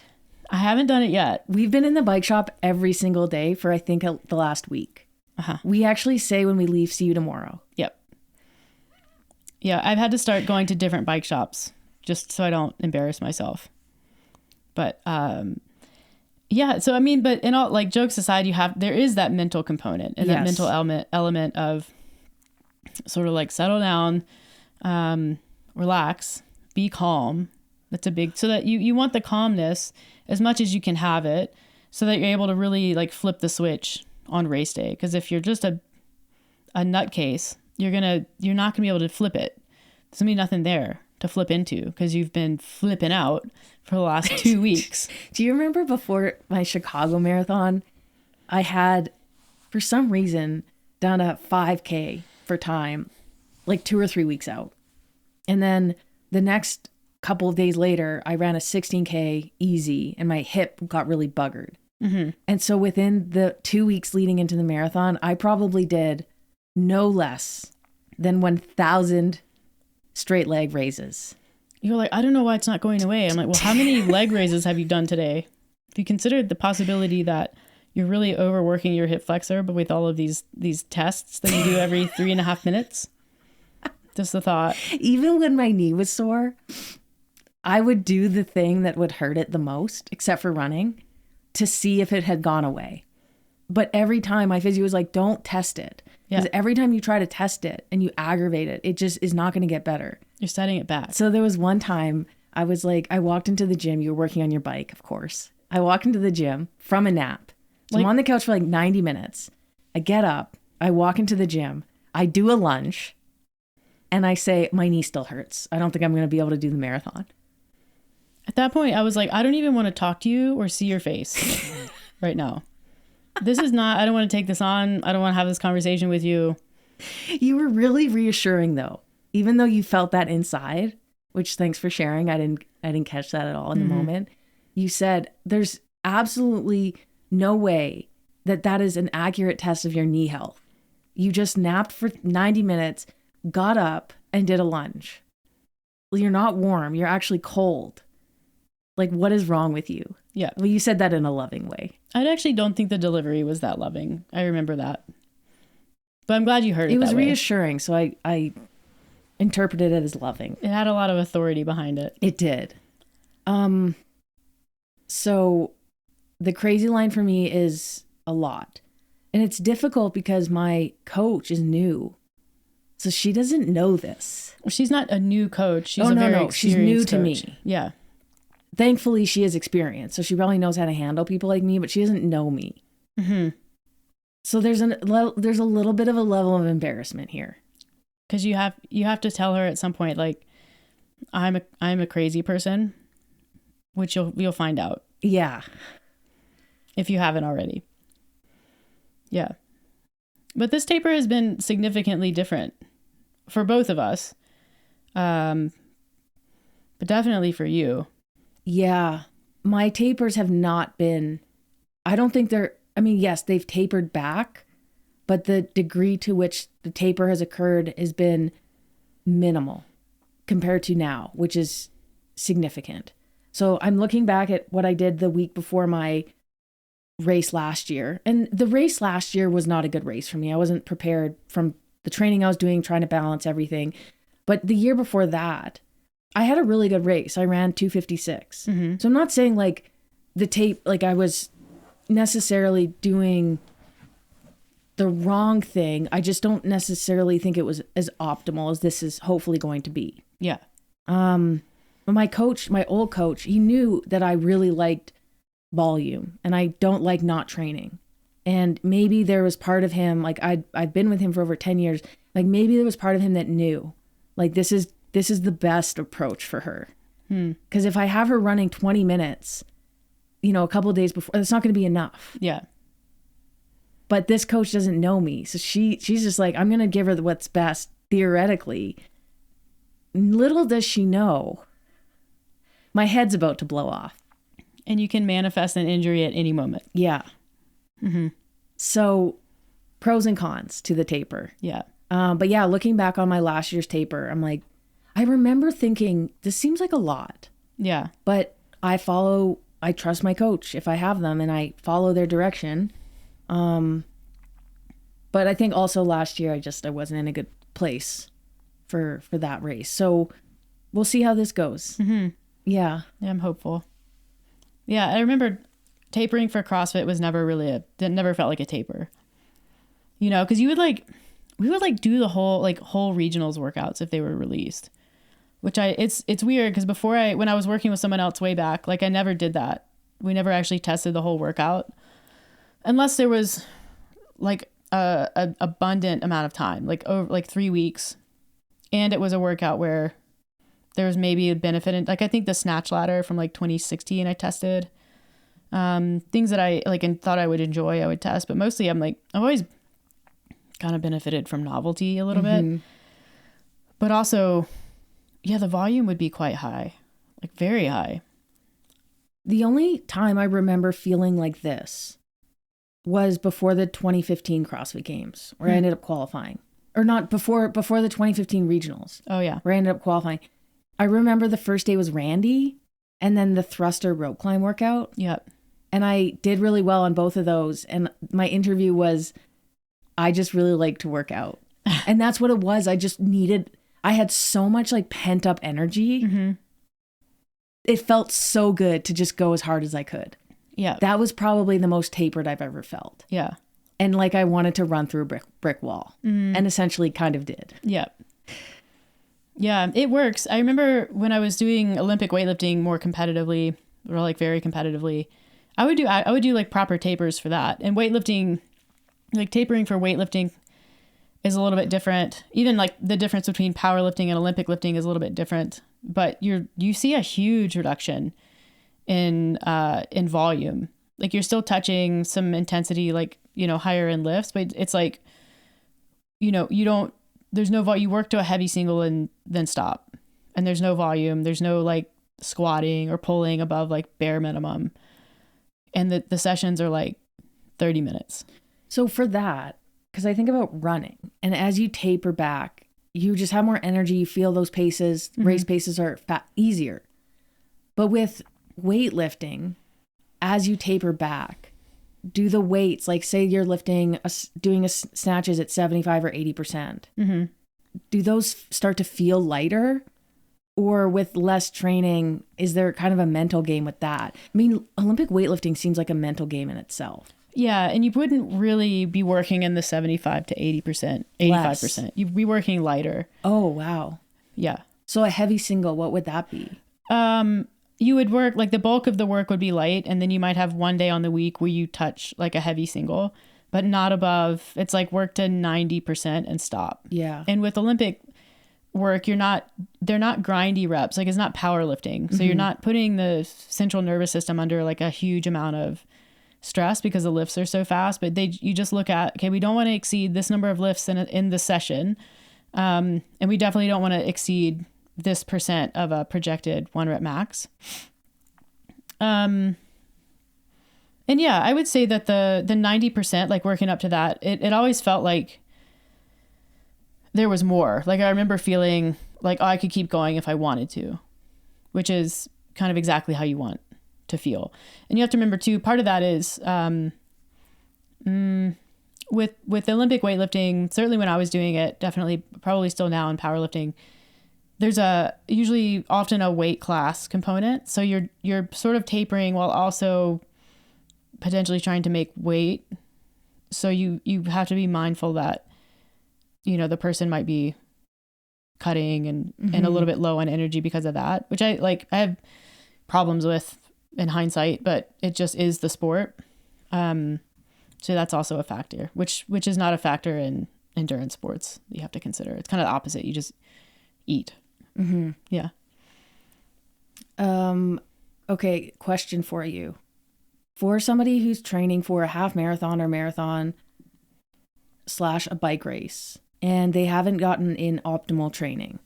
I haven't done it yet. We've been in the bike shop every single day for I think the last week. We actually say when we leave, see you tomorrow. Yep. Yeah, I've had to start going to different bike shops just so I don't embarrass myself. But yeah, so I mean, but in all, like, jokes aside, there is that mental component and that mental element of sort of like settle down, relax, be calm. That's a big, so that you want the calmness as much as you can have it so that you're able to really like flip the switch on race day. Because if you're just a nutcase, you're not gonna be able to flip it. There's gonna be nothing there to flip into because you've been flipping out for the last 2 weeks. Do you remember before my Chicago marathon, I had, for some reason, done a 5K for time, like 2 or 3 weeks out. And then the next couple of days later, I ran a 16K easy and my hip got really buggered. Mm-hmm. And so within the 2 weeks leading into the marathon, I probably did no less than 1,000 straight leg raises. You're like, I don't know why it's not going away. I'm like, well, how many leg raises have you done today? Have you considered the possibility that you're really overworking your hip flexor, but with all of these tests that you do every 3.5 minutes? Just the thought. Even when my knee was sore, I would do the thing that would hurt it the most, except for running, to see if it had gone away. But every time my physio was like, don't test it. Because every time you try to test it and you aggravate it, it just is not going to get better. You're setting it back. So there was one time I was like, I walked into the gym. You were working on your bike, of course. I walked into the gym from a nap. So I'm on the couch for like 90 minutes. I get up. I walk into the gym. I do a lunge. And I say, my knee still hurts. I don't think I'm going to be able to do the marathon. At that point, I was like, I don't even want to talk to you or see your face right now. This is not, I don't want to take this on. I don't want to have this conversation with you. You were really reassuring though, even though you felt that inside, which thanks for sharing. I didn't catch that at all in the moment. You said there's absolutely no way that is an accurate test of your knee health. You just napped for 90 minutes, got up and did a lunge. Well, you're not warm. You're actually cold. Like, what is wrong with you? Yeah. Well, you said that in a loving way. I actually don't think the delivery was that loving. I remember that. But I'm glad you heard it. It was that way. reassuring, so I interpreted it as loving. It had a lot of authority behind it. It did. So the crazy line for me is a lot. And it's difficult because my coach is new. So she doesn't know this. Well, she's not a new coach. She's She's new to coach. me. Yeah. Thankfully, she has experience, so she probably knows how to handle people like me, but she doesn't know me. Mm-hmm. So there's a little bit of a level of embarrassment here. Because you have to tell her at some point, like, I'm a crazy person, which you'll find out. Yeah. If you haven't already. Yeah. But this taper has been significantly different for both of us. But definitely for you. Yeah. My tapers have not been, I don't think yes, they've tapered back, but the degree to which the taper has occurred has been minimal compared to now, which is significant. So I'm looking back at what I did the week before my race last year. And the race last year was not a good race for me. I wasn't prepared from the training I was doing, trying to balance everything. But the year before that, I had a really good race. I ran 2:56. Mm-hmm. So I'm not saying like the tape, like I was necessarily doing the wrong thing. I just don't necessarily think it was as optimal as this is hopefully going to be. Yeah. But my coach, my old coach, he knew that I really liked volume and I don't like not training. And maybe there was part of him, like I've been with him for over 10 years. Like maybe there was part of him that knew, like this is the best approach for her. Because if I have her running 20 minutes, you know, a couple of days before, that's not going to be enough. Yeah. But this coach doesn't know me. So she's just like, I'm going to give her what's best theoretically. Little does she know, my head's about to blow off. And you can manifest an injury at any moment. Yeah. So pros and cons to the taper. Yeah. But yeah, looking back on my last year's taper, I'm like, I remember thinking, this seems like a lot. Yeah. But I trust my coach if I have them and I follow their direction. But I think also last year I wasn't in a good place for that race. So we'll see how this goes. Yeah. I'm hopeful. Yeah. I remember tapering for CrossFit was never really it never felt like a taper, you know, cause we would do the whole regionals workouts if they were released, which it's weird. Cause when I was working with someone else way back, like I never did that. We never actually tested the whole workout unless there was like a abundant amount of time, like over like 3 weeks. And it was a workout where there was maybe a benefit in, like, I think the snatch ladder from like 2016 I tested, things that I like and thought I would enjoy, I would test, but mostly I've always kind of benefited from novelty a little bit, but also, yeah, the volume would be quite high, like very high. The only time I remember feeling like this was before the 2015 CrossFit Games, where I ended up qualifying. Or not before the 2015 regionals. Oh, yeah. Where I ended up qualifying. I remember the first day was Randy, and then the thruster rope climb workout. Yep. And I did really well on both of those. And my interview was, I just really like to work out. And that's what it was. I had so much like pent up energy. It felt so good to just go as hard as I could. Yeah. That was probably the most tapered I've ever felt. Yeah. And like I wanted to run through a brick wall, and essentially kind of did. Yeah. Yeah, it works. I remember when I was doing Olympic weightlifting more competitively, or like very competitively, I would do like proper tapers for that. And weightlifting, like tapering for weightlifting is a little bit different. Even like the difference between powerlifting and Olympic lifting is a little bit different, but you see a huge reduction in volume. Like you're still touching some intensity, like, you know, higher end lifts, but it's like, you know, there's no volume. You work to a heavy single and then stop, and there's no volume. There's no like squatting or pulling above like bare minimum. And the sessions are like 30 minutes. So for that, because I think about running, and as you taper back, you just have more energy. You feel those paces, race paces are easier. But with weightlifting, as you taper back, do the weights, like say you're doing snatches at 75 or 80%. Do those start to feel lighter? Or with less training, is there kind of a mental game with that? I mean, Olympic weightlifting seems like a mental game in itself. Yeah, and you wouldn't really be working in the 75 to 80%, 85%. You'd be working lighter. Oh, wow. Yeah. So a heavy single, what would that be? You would work, like the bulk of the work would be light, and then you might have one day on the week where you touch like a heavy single, but not above, it's like work to 90% and stop. Yeah. And with Olympic work, they're not grindy reps, like it's not powerlifting. So you're not putting the central nervous system under like a huge amount of stress because the lifts are so fast, but you just look at, okay, we don't want to exceed this number of lifts in the session. And we definitely don't want to exceed this percent of a projected 1 rep max. And yeah, I would say that the 90%, like working up to that, it always felt like there was more. Like I remember feeling like, oh, I could keep going if I wanted to, which is kind of exactly how you want to feel. And you have to remember too, part of that is with Olympic weightlifting, certainly when I was doing it, definitely probably still now in powerlifting, there's often a weight class component. So you're sort of tapering while also potentially trying to make weight. So you have to be mindful that, the person might be cutting and a little bit low on energy because of that, which I have problems with in hindsight, but it just is the sport. So that's also a factor, which is not a factor in endurance sports you have to consider. It's kind of the opposite. You just eat. Mm-hmm. Yeah. Okay. Question for you. For somebody who's training for a half marathon or marathon / a bike race, and they haven't gotten in optimal training,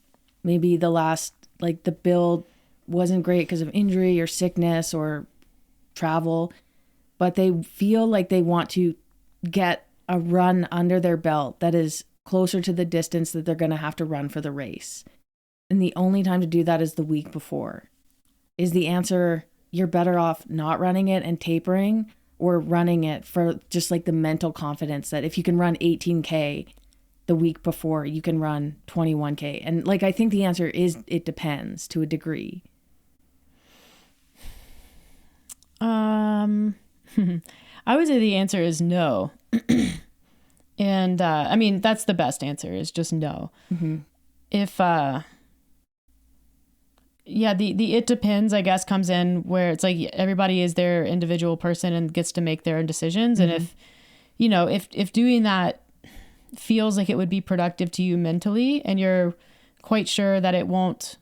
maybe the last, the build wasn't great because of injury or sickness or travel, but they feel like they want to get a run under their belt that is closer to the distance that they're going to have to run for the race. And the only time to do that is the week before. Is the answer you're better off not running it and tapering, or running it for just the mental confidence that if you can run 18K the week before, you can run 21K? And I think the answer is it depends to a degree. I would say the answer is no. And that's the best answer, is just no. Mm-hmm. If the it depends, I guess, comes in where it's everybody is their individual person and gets to make their own decisions. Mm-hmm. And if doing that feels like it would be productive to you mentally, and you're quite sure that it won't,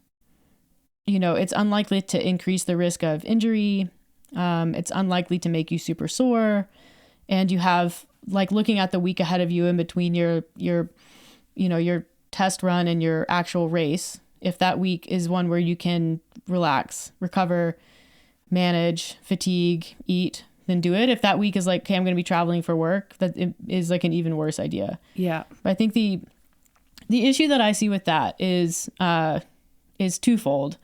it's unlikely to increase the risk of injury. It's unlikely to make you super sore, and you have looking at the week ahead of you in between your test run and your actual race. If that week is one where you can relax, recover, manage, fatigue, eat, then do it. If that week is okay, I'm going to be traveling for work, that is an even worse idea. Yeah. But I think the issue that I see with that is twofold.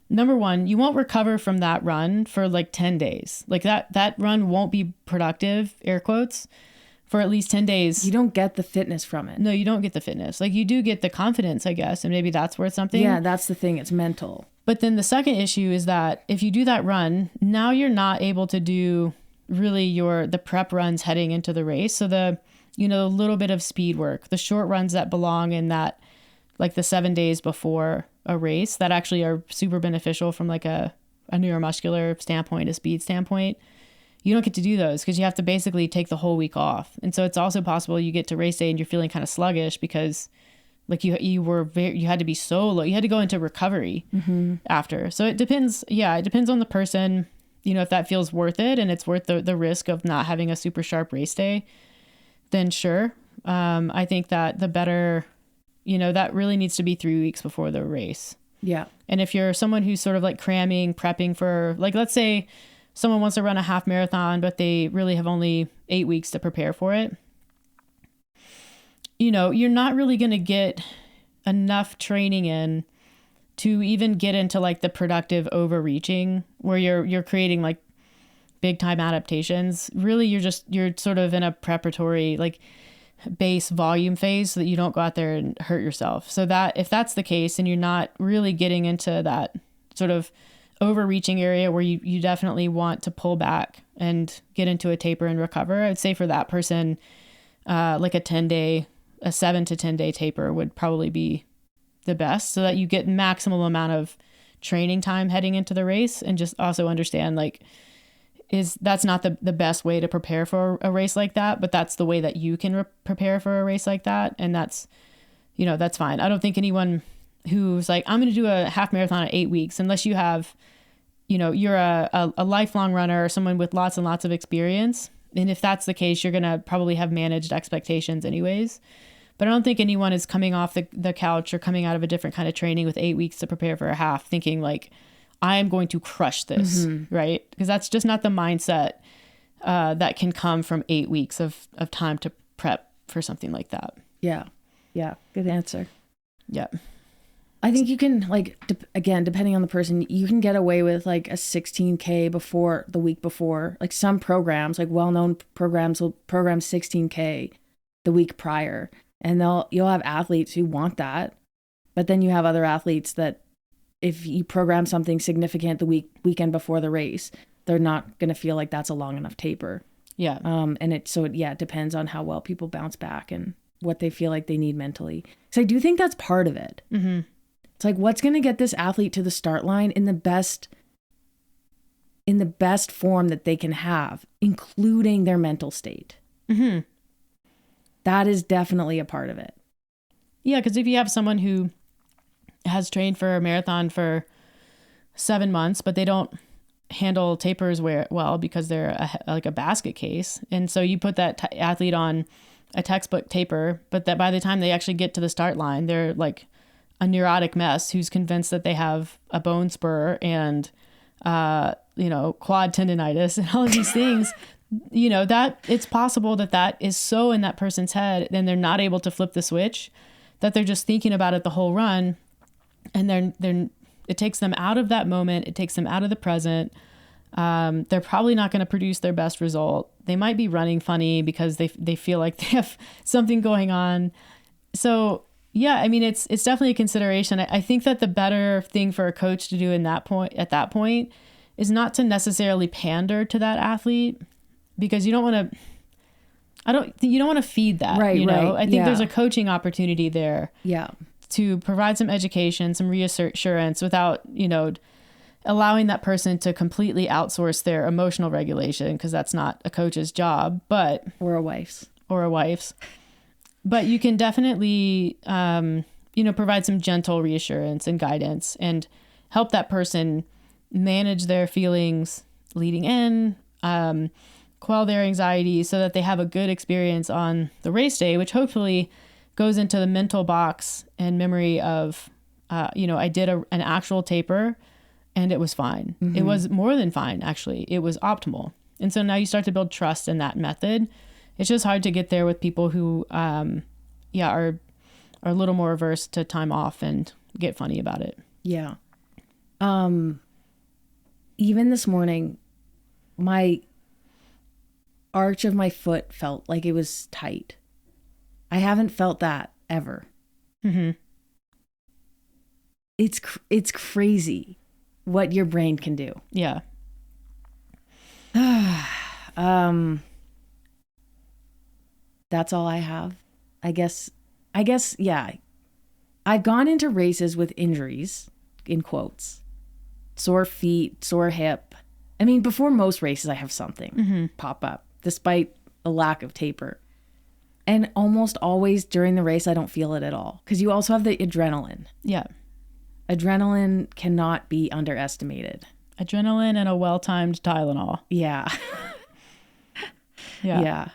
Number one, you won't recover from that run for 10 days. That run won't be productive, air quotes, for at least 10 days. You don't get the fitness from it. No, you don't get the fitness. You do get the confidence, I guess, and maybe that's worth something. Yeah, that's the thing. It's mental. But then the second issue is that if you do that run, now you're not able to do really the prep runs heading into the race. So the little bit of speed work, the short runs that belong in that, the 7 days before a race, that actually are super beneficial from a neuromuscular standpoint, a speed standpoint. You don't get to do those because you have to basically take the whole week off. And so it's also possible you get to race day and you're feeling kind of sluggish because you had to be so low. You had to go into recovery after. So it depends. Yeah, it depends on the person, if that feels worth it and it's worth the risk of not having a super sharp race day, then sure. I think that the better, that really needs to be 3 weeks before the race. Yeah. And if you're someone who's sort of cramming, prepping for, let's say someone wants to run a half marathon, but they really have only 8 weeks to prepare for it. You're not really going to get enough training in to even get into the productive overreaching where you're creating big time adaptations. Really, you're sort of in a preparatory base volume phase so that you don't go out there and hurt yourself. So that if that's the case and you're not really getting into that sort of overreaching area where you definitely want to pull back and get into a taper and recover, I would say for that person, a 7 to 10 day taper would probably be the best so that you get maximum amount of training time heading into the race, and just also understand that's not the best way to prepare for a race like that, but that's the way that you can prepare for a race like that. And that's fine. I don't think anyone who's I'm going to do a half marathon at 8 weeks, unless you have, you're a lifelong runner or someone with lots and lots of experience. And if that's the case, you're going to probably have managed expectations anyways. But I don't think anyone is coming off the couch or coming out of a different kind of training with 8 weeks to prepare for a half thinking I am going to crush this, right? Because that's just not the mindset that can come from 8 weeks of time to prep for something like that. Yeah. Yeah. Good answer. Yeah. I think you can again, depending on the person, you can get away with a 16K before the week before. Some programs, well-known programs will program 16K the week prior, and you'll have athletes who want that. But then you have other athletes that if you program something significant the weekend before the race, they're not going to feel like that's a long enough taper. Yeah. And it depends on how well people bounce back and what they feel like they need mentally. So I do think that's part of it. Mm-hmm. It's like, what's going to get this athlete to the start line in the best form that they can have, including their mental state. Mm-hmm. That is definitely a part of it. Yeah, because if you have someone who has trained for a marathon for 7 months, but they don't handle tapers well because they're like a basket case. And so you put that athlete on a textbook taper, but that by the time they actually get to the start line, they're like a neurotic mess who's convinced that they have a bone spur and, quad tendonitis and all of these things. That it's possible that is so in that person's head, then they're not able to flip the switch, that they're just thinking about it the whole run. And it takes them out of that moment. It takes them out of the present. They're probably not going to produce their best result. They might be running funny because they feel like they have something going on. So yeah, I mean, it's definitely a consideration. I think that the better thing for a coach to do at that point is not to necessarily pander to that athlete, because you don't want to feed that, right, right. I think there's a coaching opportunity there. Yeah. To provide some education, some reassurance without, allowing that person to completely outsource their emotional regulation, because that's not a coach's job, or a wife's. But you can definitely, provide some gentle reassurance and guidance and help that person manage their feelings leading in, quell their anxiety so that they have a good experience on the race day, which hopefully goes into the mental box and memory of, I did an actual taper and it was fine. Mm-hmm. It was more than fine, actually. It was optimal. And so now you start to build trust in that method. It's just hard to get there with people who, are a little more averse to time off and get funny about it. Yeah. Even this morning, my arch of my foot felt like it was tight. I haven't felt that ever. Mm-hmm. It's crazy what your brain can do. Yeah. That's all I have. I guess, yeah. I've gone into races with injuries, in quotes. Sore feet, sore hip. I mean, before most races, I have something pop up, despite a lack of taper. And almost always during the race, I don't feel it at all. Because you also have the adrenaline. Yeah. Adrenaline cannot be underestimated. Adrenaline and a well-timed Tylenol. Yeah. Yeah.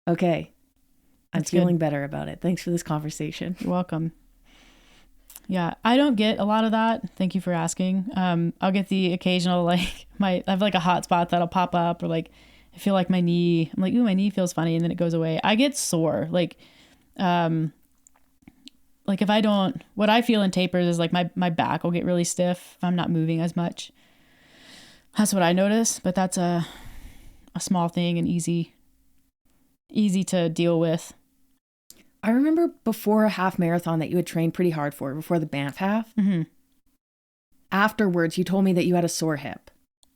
Okay. I'm feeling better about it. Thanks for this conversation. You're welcome. Yeah, I don't get a lot of that. Thank you for asking. I'll get the occasional, I have like a hot spot that'll pop up, or like I feel like my knee, I'm like, ooh, my knee feels funny, and then it goes away. I get sore. Like if I don't, what I feel in tapers is like my back will get really stiff if I'm not moving as much. That's what I notice, but that's a small thing and easy to deal with. I remember before a half marathon that you had trained pretty hard for, before the Banff half. Mm-hmm. Afterwards, you told me that you had a sore hip.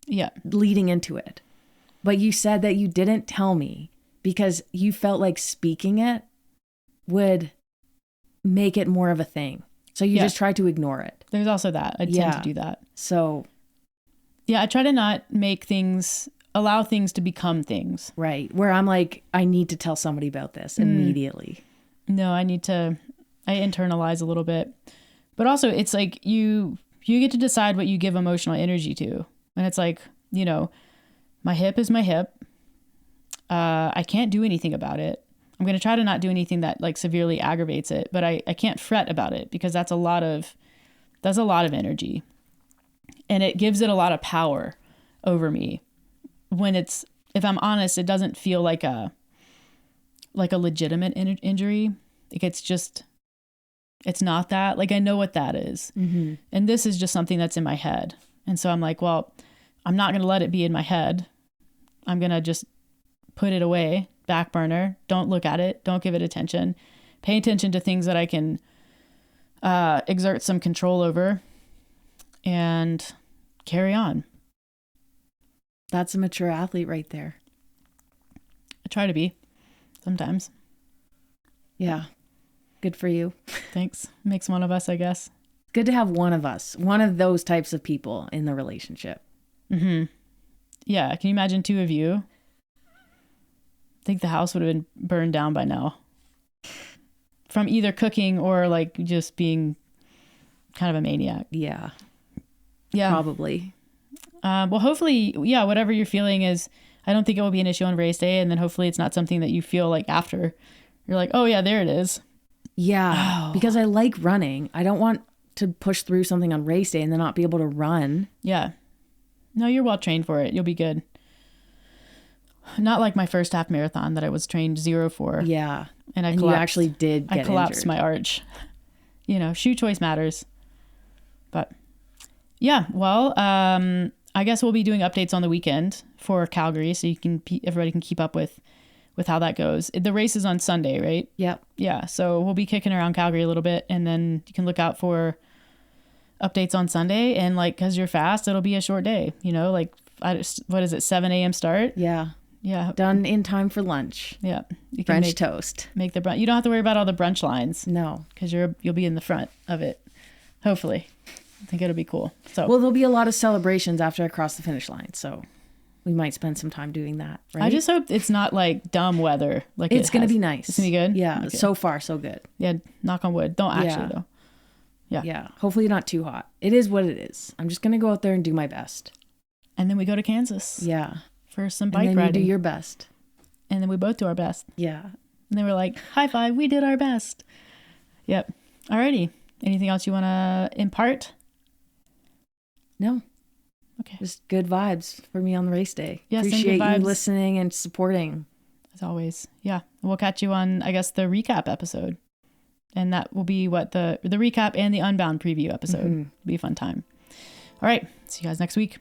Yeah. Leading into it. But you said that you didn't tell me because you felt like speaking it would make it more of a thing. So you just tried to ignore it. There's also that. I tend to do that. So. Yeah, I try to not allow things to become things. Right. Where I'm like, I need to tell somebody about this immediately. No, I internalize a little bit. But also it's like you get to decide what you give emotional energy to. And it's like, my hip is my hip. I can't do anything about it. I'm going to try to not do anything that like severely aggravates it, but I can't fret about it because that's a lot of energy. And it gives it a lot of power over me. If I'm honest, it doesn't feel like a legitimate injury. Like it's not that. Like I know what that is. Mm-hmm. And this is just something that's in my head. And so I'm like, well, I'm not going to let it be in my head. I'm going to just put it away, back burner. Don't look at it. Don't give it attention. Pay attention to things that I can exert some control over and carry on. That's a mature athlete right there. I try to be sometimes. Yeah. Good for you. Thanks. Makes one of us, I guess. Good to have one of us, one of those types of people in the relationship. Mm-hmm. Yeah. Can you imagine two of you? I think the house would have been burned down by now. From either cooking or like just being kind of a maniac. Yeah. Yeah. Probably. Well, hopefully, yeah, whatever you're feeling is, I don't think it will be an issue on race day. And then hopefully it's not something that you feel like after you're like, oh yeah, there it is. Yeah. Because I like running. I don't want to push through something on race day and then not be able to run. Yeah. No, you're well trained for it. You'll be good. Not like my first half marathon that I was trained 0 for. Yeah. And you actually did get I collapsed injured. my arch. You know, shoe choice matters. But yeah, well, I guess we'll be doing updates on the weekend for Calgary, so everybody can keep up with how that goes. The race is on Sunday, right? Yep. Yeah, so we'll be kicking around Calgary a little bit, and then you can look out for updates on Sunday. And like, because you're fast, it'll be a short day. You know, like what is it, 7 a.m. start? Yeah. Yeah. Done in time for lunch. Yeah. You can French toast. Make the brunch. You don't have to worry about all the brunch lines. No. Because you'll be in the front of it. Hopefully. I think it'll be cool. So well, there'll be a lot of celebrations after I cross the finish line, so we might spend some time doing that. Right? I just hope it's not like dumb weather. Like it's going to be nice. It's going to be good. Yeah. Okay. So far, so good. Yeah. Knock on wood. Don't actually though. Yeah. Yeah. Hopefully not too hot. It is what it is. I'm just going to go out there and do my best. And then we go to Kansas. Yeah. For some bike and then riding. You do your best. And then we both do our best. Yeah. And then we're like, high five. We did our best. Yep. Alrighty. Anything else you want to impart? No. Okay. Just good vibes for me on the race day. Yeah, appreciate good vibes. you listening and supporting. As always. Yeah. We'll catch you on, I guess, the recap episode. And that will be what the recap and the Unbound preview episode. It'll be a fun time. All right. See you guys next week.